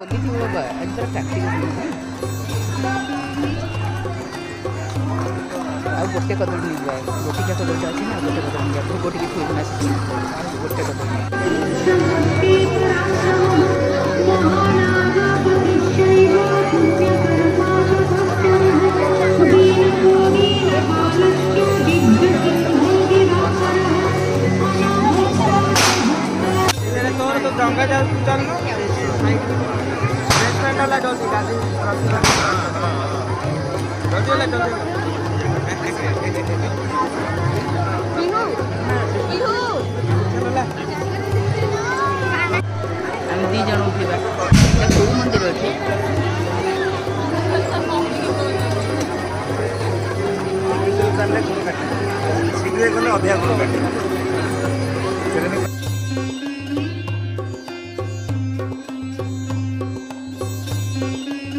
होली थी बाबा आज तर प्रैक्टिस ଆଉ ଗୋଟେ କଦଳୀ ନେଇଯିବା ଗୋଟିକା କଦଳୀ ଅଛି ନା ଗୋଟେ କଦଳୀ ନେଇଯିବା ତୁ ଗୋଟିକି ଥୋଇକି ଆସିକି ଗୋଟେ କଦଳୀ तोर तो डंगा जा चलनो रेस्टोरेंट वाला जल्दी गाड़ी जल्दी ले जल्दी बिहू बिहू चलो ले ଆମେ ଦୁଇ ଜଣ ଉଠିବା କେଉଁ ମନ୍ଦିର ଏଠି ଶୀଘ୍ର ଗଲେ ଅଧିକା